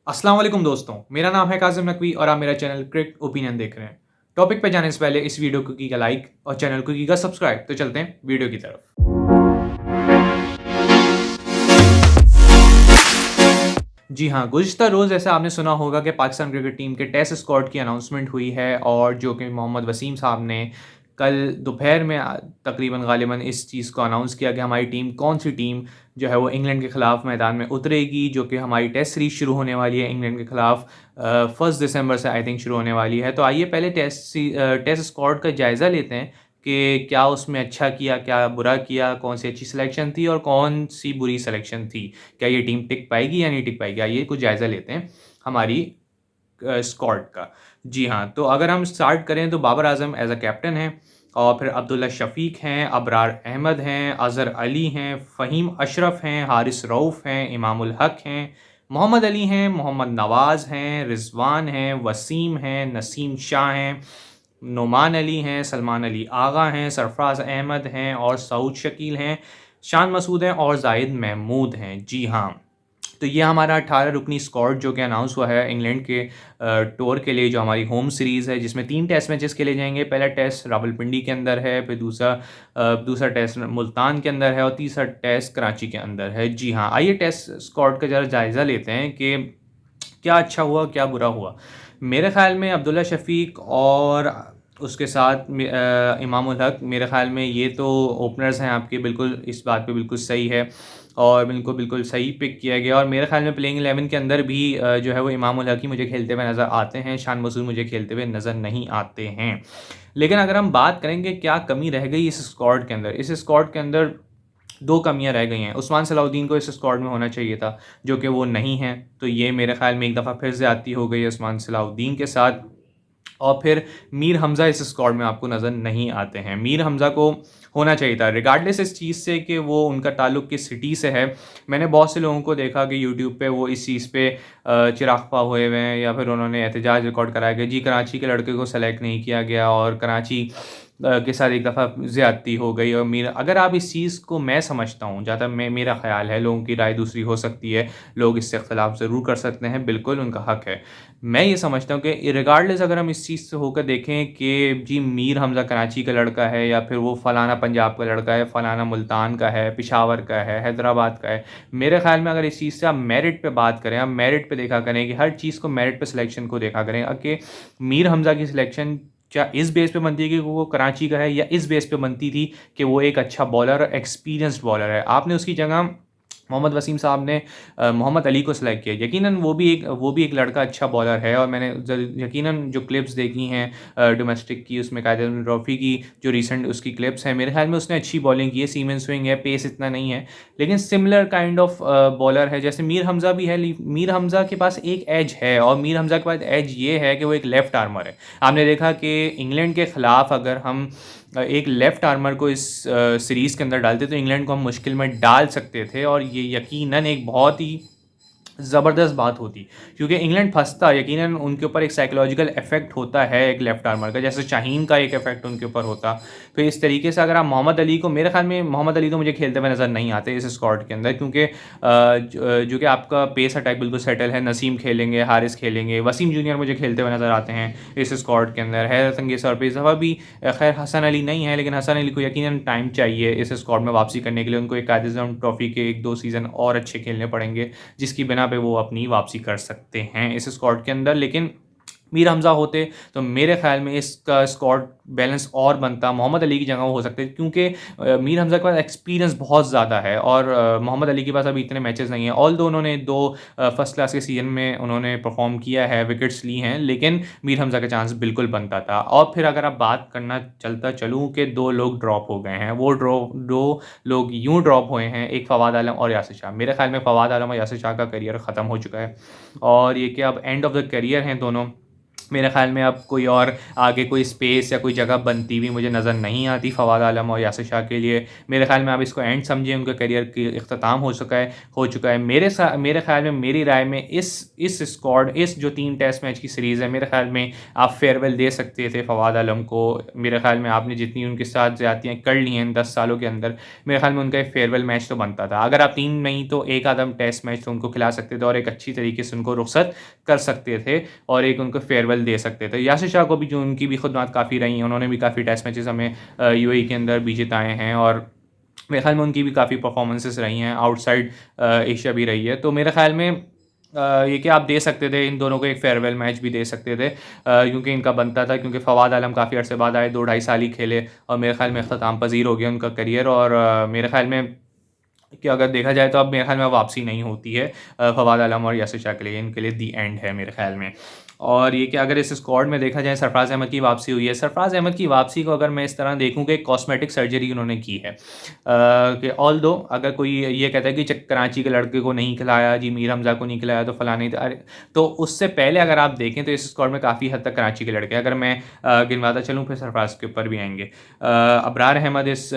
अस्सलाम वालेकुम दोस्तों, मेरा नाम है काज़िम नकवी और आप मेरा चैनल क्रिक ओपिनियन देख रहे हैं। टॉपिक पे जाने से पहले इस वीडियो को कीजिएगा लाइक और चैनल को कीजिएगा सब्सक्राइब। तो चलते हैं वीडियो की तरफ। जी हाँ, गुज़िश्ता रोज़ ऐसा आपने सुना होगा कि पाकिस्तान क्रिकेट टीम के टेस्ट स्क्वाड की अनाउंसमेंट हुई है और जो कि मोहम्मद वसीम साहब ने कल दोपहर में तकरीबन ग़ालिबन इस चीज़ को अनाउंस किया कि हमारी टीम कौन-सी टीम जो है वो इंग्लैंड के ख़िलाफ़ मैदान में उतरेगी, जो कि हमारी टेस्ट सीरीज़ शुरू होने वाली है इंग्लैंड के ख़िलाफ़ 1 दिसंबर से आई थिंक शुरू होने वाली है। तो आइए पहले टेस्ट स्क्वाड का जायज़ा लेते हैं कि क्या उसमें अच्छा किया, क्या बुरा किया, कौन-सी अच्छी सिलेक्शन थी और कौन-सी बुरी सिलेक्शन थी। क्या ये टीम टिक पाएगी या नहीं टिक पाएगी? आइए कुछ जायज़ा लेते हैं हमारी स्क्वाड का। जी हाँ, तो अगर हम स्टार्ट करें तो बाबर आज़म एज़ अ कैप्टन हैं और फिर अब्दुल्ला शफ़ीक हैं, अबरार अहमद हैं, अज़हर अली हैं, फ़हीम अशरफ हैं, हारिस रऊफ़ हैं, इमामुल हक हैं, मोहम्मद अली हैं, मोहम्मद नवाज़ हैं, रिज़वान हैं, वसीम हैं, नसीम शाह हैं, नोमान अली हैं, सलमान अली आगा हैं, सरफ़राज़ अहमद हैं और सऊद शकील हैं, शान मसूद हैं और ज़ाहिद महमूद हैं। जी हाँ। तो ये हमारा 18 रुकनी स्क्वाड जो कि अनाउंस हुआ है इंग्लैंड के टूर के लिए, जो हमारी होम सीरीज़ है जिसमें 3 टेस्ट मैचेस खेले जाएँगे। पहला टेस्ट रावलपिंडी के अंदर है, फिर दूसरा टेस्ट मुल्तान के अंदर है और तीसरा टेस्ट कराची के अंदर है। जी हाँ, आइए टेस्ट स्क्वाड का ज़रा जायज़ा लेते हैं कि क्या अच्छा हुआ, क्या बुरा हुआ। मेरे ख़्याल में अब्दुल्ला शफ़ीक और उसके साथ इमामुल हक, मेरे ख़्याल में ये तो ओपनर्स हैं आपके, बिल्कुल इस बात पे बिल्कुल सही है और बिल्कुल सही पिक किया गया और मेरे ख़्याल में प्लेइंग 11 के अंदर भी जो है वो इमामुल हक ही मुझे खेलते हुए नज़र आते हैं, शान मसूद मुझे खेलते हुए नज़र नहीं आते हैं। लेकिन अगर हम बात करेंगे क्या कमी रह गई इस स्क्वाड के अंदर, इस स्क्वाड के अंदर 2 कमियाँ रह गई हैं। उस्मान सलाउद्दीन को इस स्क्वाड में होना चाहिए था, जो कि वो नहीं हैं। तो ये मेरे ख़्याल में एक दफ़ा फिर ज़्यादती हो गई है उस्मान सलाउद्दीन के साथ। और फिर मीर हमज़ा इस स्क्वाड में आपको नज़र नहीं आते हैं। मीर हमज़ा को होना चाहिए था, रिगार्डलेस इस चीज़ से कि वो उनका ताल्लुक़ किस सिटी से है। मैंने बहुत से लोगों को देखा कि यूट्यूब पे वो इस चीज़ पे चिरागपा हुए हुए हैं या फिर उन्होंने एहतजाज रिकॉर्ड कराया कि जी कराची के लड़के को सेलेक्ट नहीं किया गया और कराची के साथ एक दफ़ा ज़्यादती हो गई। और मेरा अगर आप इस चीज़ को, मैं समझता हूँ, जहाँ तक मेरा ख़्याल है, लोगों की राय दूसरी हो सकती है, लोग इससे इख्तिलाफ़ ज़रूर कर सकते हैं, बिल्कुल उनका हक़ है। मैं ये समझता हूँ कि रिगार्डलेस अगर हम इस चीज़ से होकर देखें कि जी मीर हमज़ा कराची का लड़का है या फिर वो फ़लाना पंजाब का लड़का है, फ़लाना मुल्तान का है, पेशावर का है, हैदराबाद का है। मेरे ख़्याल में अगर इस चीज़ से आप मेरिट पे बात करें, आप मेरिट पे देखा करें कि हर चीज़ को मेरिट पे सिलेक्शन को देखा करें कि मीर हमज़ा की सिलेक्शन क्या इस बेस पे बनती है कि वो कराची का है या इस बेस पे बनती थी कि वो एक अच्छा बॉलर और एक्सपीरियंस्ड बॉलर है। आपने उसकी जगह मोहम्मद वसीम साहब ने मोहम्मद अली को सेलेक्ट किया। यकीनन वो भी एक लड़का अच्छा बॉलर है और मैंने यकीनन जो क्लिप्स देखी हैं डोमेस्टिक की, उसमें कायदे ट्रॉफ़ी की जो रिसेंट उसकी क्लिप्स हैं, मेरे ख़्याल में उसने अच्छी बॉलिंग की है, सीम स्विंग है, पेस इतना नहीं है, लेकिन सिमिलर काइंड ऑफ बॉलर है जैसे मीर हमज़ा भी है। मीर हमज़ा के पास एक एज है और मीर हमज़ा के पास एज ये है कि वो एक लेफ़्ट आर्मर है। आपने देखा कि इंग्लैंड के ख़िलाफ़ अगर हम एक लेफ़्ट आर्मर को इस सीरीज़ के अंदर डालते तो इंग्लैंड को हम मुश्किल में डाल सकते थे और ये यकीनन एक बहुत ही ज़बरदस्त बात होती, क्योंकि इंग्लैंड फंसता, यकीनन उनके ऊपर एक साइकोलॉजिकल इफेक्ट होता है एक लेफ़्ट आर्मर का, जैसे शाहीन का एक इफेक्ट उनके ऊपर होता। तो इस तरीके से अगर आप मोहम्मद अली को, मेरे ख्याल में मोहम्मद अली तो मुझे खेलते हुए नज़र नहीं आते इस स्क्वाड के अंदर, क्योंकि जो कि आपका पेस अटैक बिल्कुल सेटल है, नसीम खेलेंगे, हारिस खेलेंगे, वसीम जूनियर मुझे खेलते हुए नज़र आते हैं इस स्क्वाड के अंदर। हैरत अंगेज़ तौर पर इस दफ़ा भी खैर हसन अली नहीं है, लेकिन हसन अली को यकीनन टाइम चाहिए इस स्क्वाड में वापसी करने के लिए। उनको एक कायदे ट्रॉफ़ी के 1-2 सीज़न और अच्छे खेलने पड़ेंगे, जिसकी बिना पे वो अपनी वापसी कर सकते हैं इस स्क्वाड के अंदर। लेकिन मीर हमज़ा होते तो मेरे ख़्याल में इसका स्क्वाड बैलेंस और बनता, मोहम्मद अली की जगह वो हो सकते, क्योंकि मीर हमज़ा के पास एक्सपीरियंस बहुत ज़्यादा है और मोहम्मद अली के पास अभी इतने मैचेस नहीं हैं। ऑल्दो उन्होंने 2 फर्स्ट क्लास के सीज़न में उन्होंने परफॉर्म किया है, विकेट्स ली हैं, लेकिन मीर हमज़ा का चांस बिल्कुल बनता था। और फिर अगर आप बात करना चलता चलूँ कि 2 लोग ड्रॉप हो गए हैं, वो 2 लोग यूँ ड्रॉप हुए हैं, एक फ़वाद आलम और यासिर शाह। मेरे ख़्याल में फ़वाद आलम और यासिर शाह का करियर ख़त्म हो चुका है और ये कि अब एंड ऑफ द करियर हैं दोनों। मेरे ख़्याल में अब कोई और आगे कोई स्पेस या कोई जगह बनती हुई मुझे नज़र नहीं आती फ़वाद आलम और यासिर शाह के लिए। मेरे ख़्याल में आप इसको एंड समझिए, उनके करियर की इख्तिताम हो चुका है। मेरे ख़्याल में, मेरी राय में इस स्क्वाड, इस जो 3 टेस्ट मैच की सीरीज़ है, मेरे ख़्याल में आप फेयरवेल दे सकते थे फ़वाद आलम को। मेरे ख़्याल में आपने जितनी उनके साथ ज़्यादतियाँ कर ली हैं 10 सालों के अंदर, मेरे ख़्याल में उनका एक फेयरवेल मैच तो बनता था। अगर आप 3 नहीं तो 1 आधा टेस्ट मैच तो उनको खिला सकते थे और एक अच्छी तरीके से उनको रुखसत कर सकते थे और एक उनको फेयरवेल दे सकते थे। यासिर शाह को भी, जो उनकी भी खुदमात काफ़ी रही हैं, उन्होंने भी काफ़ी टेस्ट मैचेस हमें यूएई के अंदर भी जिताए हैं और मेरे ख़्याल में उनकी भी काफ़ी परफॉर्मेंसेस रही हैं, आउटसाइड एशिया भी रही है। तो मेरे ख़्याल में ये कि आप दे सकते थे इन दोनों को, एक फेयरवेल मैच भी दे सकते थे, क्योंकि इनका बनता था, क्योंकि फ़वाद आलम काफ़ी अरसे बाद आए, 2 ढाई साल ही खेले और मेरे ख़्याल में इख्तिताम पज़ीर हो गया उनका करियर। और मेरे ख़्याल में कि अगर देखा जाए तो अब मेरे ख़्याल में वापसी नहीं होती है फ़वाद आलम और यासिर शाह के लिए, इनके लिए दी एंड है मेरे ख़्याल में। और ये कि अगर इस स्क्वाड में देखा जाए, सरफ़राज़ अहमद की वापसी हुई है। सरफ़राज़ अहमद की वापसी को अगर मैं इस तरह देखूँ कि एक कॉस्मेटिक सर्जरी उन्होंने की है, कि ऑल्दो अगर कोई ये कहता है कि कराची के लड़के को नहीं खिलाया जी, मीर हमज़ा को नहीं खिलाया तो फ़लाँ नहीं, अरे तो उससे पहले अगर आप देखें तो इस स्क्वाड में काफ़ी हद तक कराची के लड़के, अगर मैं गिनवाता चलूँ फिर सरफ़राज़ के ऊपर भी आएंगे। अबरार अहमद इस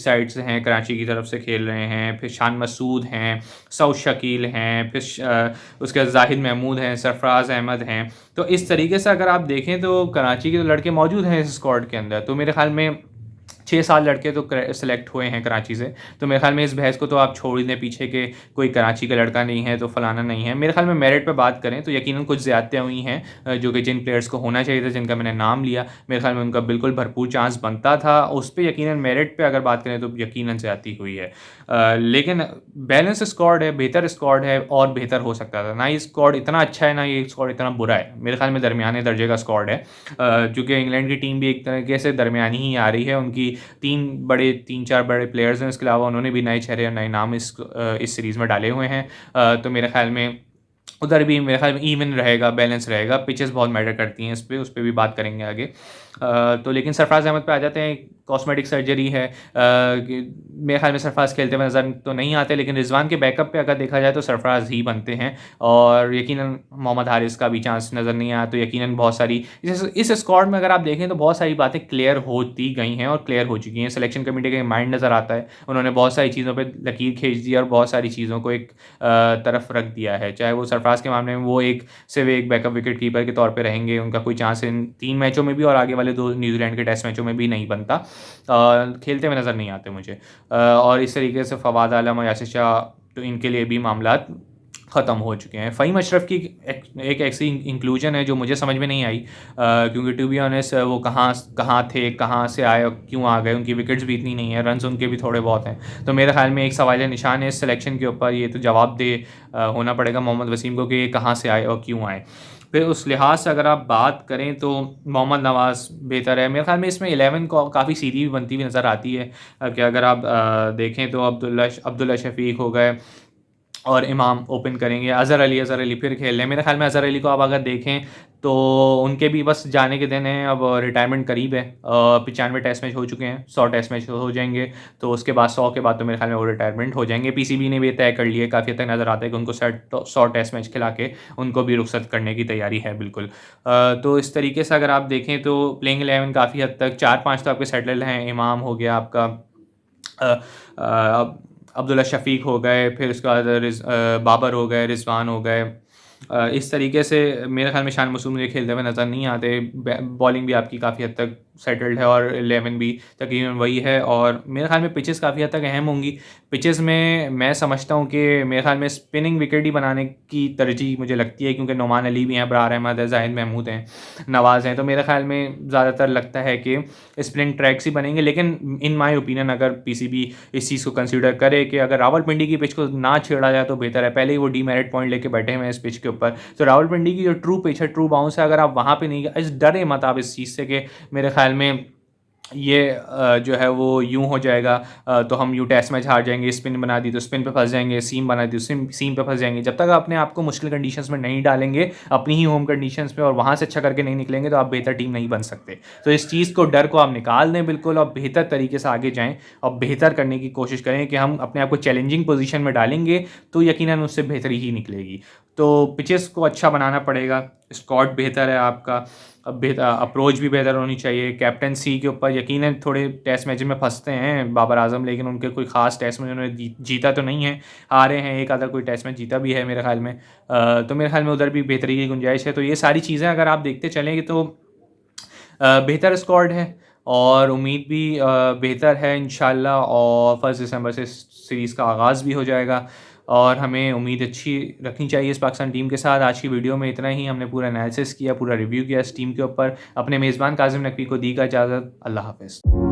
साइड से हैं, कराची की तरफ से खेल रहे हैं, फिर शान मसूद हैं, सऊद शकील हैं, फिर उसके बाद जाहिद महमूद हैं, सरफ़राज़ अहमद हैं। तो इस तरीके से अगर आप देखें तो कराची के तो लड़के मौजूद हैं इस स्क्वाड के अंदर। तो मेरे ख़्याल में 6-7 लड़के तो सेलेक्ट हुए हैं कराची से। तो मेरे ख़्याल में इस बहस को तो आप छोड़ ही दें पीछे के, कोई कराची का लड़का नहीं है तो फ़लाना नहीं है। मेरे ख़्याल में मेरिट पे बात करें तो यकीनन कुछ ज़्यादतियाँ हुई हैं, जो कि जिन प्लेयर्स को होना चाहिए था, जिनका मैंने नाम लिया, मेरे ख़्याल में उनका बिल्कुल भरपूर चांस बनता था। उस पे यकीनन मेरिट पे अगर बात करें तो यकीनन ज़्यादती हुई है। लेकिन बैलेंस स्क्वाड है, बेहतर स्क्वाड है और बेहतर हो सकता था। ना ये स्क्वाड इतना अच्छा है, ना ये स्क्वाड इतना बुरा है। मेरे ख़्याल में दरमियाने दर्जे का स्क्वाड है, चूँकि इंग्लैंड की टीम भी एक तरीके से दरमियानी ही आ रही है। उनकी 3-4 बड़े प्लेयर्स हैं, इसके अलावा उन्होंने भी नए चेहरे और नए नाम इस सीरीज़ में डाले हुए हैं। तो मेरे ख़्याल में उधर भी मेरे ख़्याल में इवन रहेगा, बैलेंस रहेगा। पिचेस बहुत मैटर करती हैं उस पे भी बात करेंगे आगे। तो लेकिन सरफ़राज़ अहमद पे आ जाते हैं। कॉस्मेटिक सर्जरी है, कि मेरे ख़्याल में सरफ़राज़ खेलते हुए नज़र तो नहीं आते, लेकिन रिज़वान के बैकअप पे अगर देखा जाए तो सरफ़राज़ ही बनते हैं और यकीनन मोहम्मद हारिस का भी चांस नज़र नहीं आया। तो यकीनन बहुत सारी इस स्क्वाड में अगर आप देखें तो बहुत सारी बातें क्लियर होती गई हैं और क्लियर हो चुकी हैं। सिलेक्शन कमेटी का माइंड नज़र आता है, उन्होंने बहुत सारी चीज़ों पे लकीर खींच दी और बहुत सारी चीज़ों को एक तरफ रख दिया है। चाहे वो सरफ़राज़ के मामले में वो सिर्फ एक बैकअप विकेट कीपर के तौर पे रहेंगे, उनका कोई चांस इन 3 मैचों में भी और आगे वाले 2 न्यूज़ीलैंड के टेस्ट मैचों में भी नहीं बनता। खेलते हुए नज़र नहीं आते मुझे। और इस तरीके से फ़वाद आलम और यासिर शाह, तो इनके लिए भी मामलात ख़त्म हो चुके हैं। फ़हीम अशरफ की एक ऐसी इंक्लूजन है जो मुझे समझ में नहीं आई, क्योंकि टू बी ऑनेस्ट वो कहाँ थे, कहाँ से आए और क्यों आ गए। उनकी विकेट्स भी इतनी नहीं है, रन्स उनके भी थोड़े बहुत हैं। तो मेरे ख़्याल में एक सवाल निशान है इस सिलेक्शन के ऊपर। ये तो जवाब होना पड़ेगा मोहम्मद वसीम को कि ये कहाँ से आए और क्यों आए। फिर उस लिहाज से अगर आप बात करें तो मोहम्मद नवाज़ बेहतर है। मेरे ख़्याल में इसमें 11 को काफ़ी सीधी भी बनती हुई नज़र आती है, कि अगर आप देखें तो अब्दुल्ला शफ़ीक हो गए और इमाम ओपन करेंगे। अज़हर अली फिर खेल रहे हैं। मेरे ख़्याल में अज़हर अली को आप अगर देखें तो उनके भी बस जाने के दिन हैं, अब रिटायरमेंट करीब है। 95 टेस्ट मैच हो चुके हैं, 100 टेस्ट मैच हो जाएंगे, तो उसके बाद 100 के बाद तो मेरे ख़्याल में वो रिटायरमेंट हो जाएंगे। पीसीबी ने भी तय कर लिया, काफ़ी हद तक नज़र आता है कि उनको 100 टेस्ट मैच खिला के उनको भी रुखसत करने की तैयारी है बिल्कुल। तो इस तरीके से अगर आप देखें तो प्लेइंग 11 काफ़ी हद तक 4-5 तो आपके सेटल हैं। इमाम हो गया आपका, अब्दुल्ला शफ़ीक हो गए, फिर उसके बाद बाबर हो गए, रिज़वान हो गए। इस तरीके से मेरे ख़्याल में शान मसूद मुझे खेलते हुए नज़र नहीं आते। बॉलिंग भी आपकी काफ़ी हद तक सेटल्ड है और 11 भी तकरीबन वही है। और मेरे ख़्याल में पिचेस काफ़ी हद तक अहम होंगी। पिचेस में मैं समझता हूँ कि मेरे ख़्याल में स्पिनिंग विकेट ही बनाने की तरजीह मुझे लगती है, क्योंकि नोमान अली भी हैं, अबरार अहमद है, जाहिद महमूद हैं, नवाज़ हैं। तो मेरे ख़्याल में ज़्यादातर लगता है कि स्पिनिंग ट्रैक्स ही बनेंगे। लेकिन इन माई ओपिनियन अगर पीसीबी इस चीज़ को कंसीडर करे कि अगर रावलपिंडी की पिच को ना छेड़ा जाए तो बेहतर है। पहले ही वो डीमेरिट पॉइंट लेके बैठे हुए हैं इस पिच के ऊपर। तो रावलपिंडी की जो ट्रू पिच है, ट्रू बाउंस है, अगर आप वहाँ पे नहीं, इस डरे मत आप इस चीज़ से कि मेरे ख्याल में ये जो है वो यूँ हो जाएगा, तो हम यूँ टेस्ट मैच हार जाएंगे, स्पिन बना दी तो स्पिन पे फंस जाएंगे, सीम बना दी तो सीम पे फंस जाएंगे। जब तक आप अपने आप को मुश्किल कंडीशंस में नहीं डालेंगे अपनी ही होम कंडीशंस में और वहाँ से अच्छा करके नहीं निकलेंगे, तो आप बेहतर टीम नहीं बन सकते। तो इस चीज़ को, डर को आप निकाल दें बिल्कुल, और बेहतर तरीके से आगे जाएँ और बेहतर करने की कोशिश करें कि हम अपने आप को चैलेंजिंग पोजीशन में डालेंगे तो यकीनन उससे बेहतरी ही निकलेगी। तो पिचेस को अच्छा बनाना पड़ेगा, स्क्वाड बेहतर है आपका, अब बेहतर अप्रोच भी बेहतर होनी चाहिए। कैप्टनसी के ऊपर यकीनन थोड़े टेस्ट मैच में फंसते हैं बाबर आजम, लेकिन उनके कोई ख़ास टेस्ट में उन्होंने जीता तो नहीं है, हारे हैं, एक आधा कोई टेस्ट मैच जीता भी है मेरे ख्याल में। तो मेरे ख्याल में उधर भी बेहतरी की गुंजाइश है। तो ये सारी चीज़ें अगर आप देखते चलेंगे तो बेहतर स्क्वाड है और उम्मीद भी बेहतर है इंशाल्लाह, और 1 दिसंबर से सीरीज़ का आगाज़ भी हो जाएगा और हमें उम्मीद अच्छी रखनी चाहिए इस पाकिस्तान टीम के साथ। आज की वीडियो में इतना ही, हमने पूरा एनालिसिस किया, पूरा रिव्यू किया इस टीम के ऊपर। अपने मेज़बान काज़िम नकवी को दी का इजाज़त। अल्लाह हाफ़िज़।